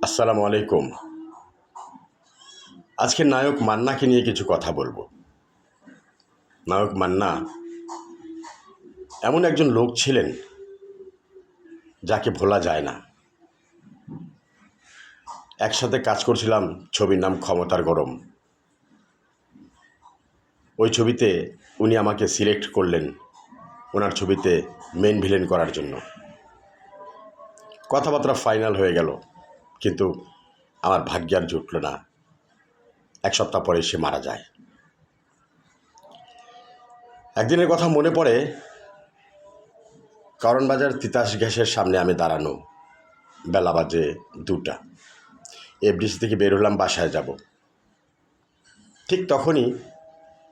আসসালামু আলাইকুম। আজকে নায়ক মান্নাকে নিয়ে কিছু কথা বলবো। নায়ক মান্না এমন একজন লোক ছিলেন যাকে ভোলা যায় না। একসাথে কাজ করছিলাম, ছবির নাম ক্ষমতার গরম। ওই ছবিতে উনি আমাকে সিলেক্ট করলেন ওনার ছবিতে মেন ভিলেন করার জন্য। কথাবার্তা ফাইনাল হয়ে গেল, কিন্তু আমার ভাগ্যে আর জুটল না। এক সপ্তাহ পরে সে মারা যায়। একদিনের কথা মনে পড়ে, কারণ বাজার তিতাস গ্যাসের সামনে আমি দাঁড়ানো, বেলা বাজে 2টা। এফডিসি থেকে বের হলাম, বাসায় যাব। ঠিক তখনই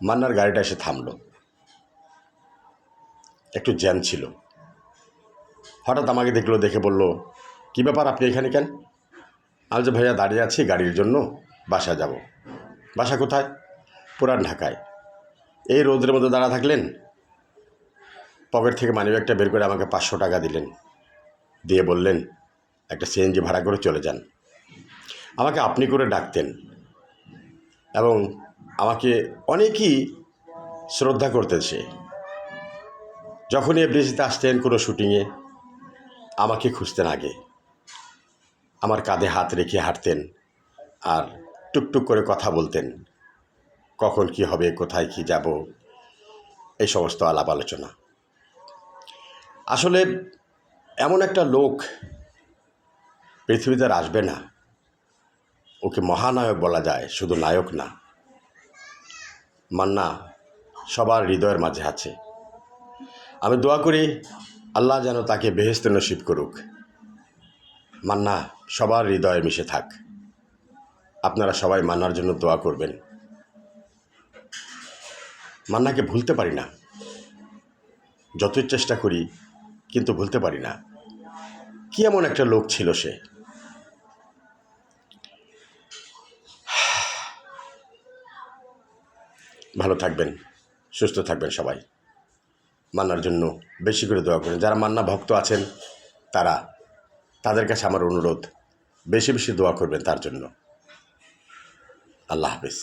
মান্নার গাড়িটা এসে থামলো। একটু জ্যাম ছিল। হঠাৎ আমাকে দেখলো, দেখে বলল, কী ব্যাপার, আপনি এখানে কেন? আমি যে ভাইয়া দাঁড়িয়ে আছি গাড়ির জন্য, বাসায় যাব। বাসা কোথায়? পুরান ঢাকায়। এই রোদের মধ্যে দাঁড়া থাকলেন। পকেট থেকে মানিব্যাগটা বের করে আমাকে 500 টাকা দিলেন, দিয়ে বললেন একটা সিএনজি ভাড়া করে চলে যান। আমাকে আপনি করে ডাকতেন এবং আমাকে অনেকেই শ্রদ্ধা করতেছে। যখনই এফডিসিতে আসতেন কোনো শুটিংয়ে, আমাকে খুঁজতেন আগে। আমার কাঁধে হাত রেখে হাঁটতেন আর টুকটুক করে কথা বলতেন, কখন কি হবে, কোথায় কি যাব, এই সমস্ত আলাপ আলোচনা। আসলে এমন একটা লোক পৃথিবীতে আর আসবে না। ওকে মহানায়ক বলা যায়, শুধু নায়ক না। মান্না সবার হৃদয়ের মাঝে আছে। আমি দোয়া করি আল্লাহ যেন তাকে বেহেশতে নসিব করুক। মান্না সবার হৃদয়ে মিশে থাক। আপনারা সবাই মান্নার জন্য দোয়া করবেন। মান্নাকে ভুলতে পারি না, যতই চেষ্টা করি কিন্তু ভুলতে পারি না। কি এমন একটা লোক ছিল সে। ভালো থাকবেন, সুস্থ থাকবেন সবাই। মান্নার জন্য বেশি করে দোয়া করেন। যারা মান্না ভক্ত আছেন তাদের কাছে আমার অনুরোধ, বেশি বেশি দোয়া করবেন তার জন্য। আল্লাহ হাফেজ।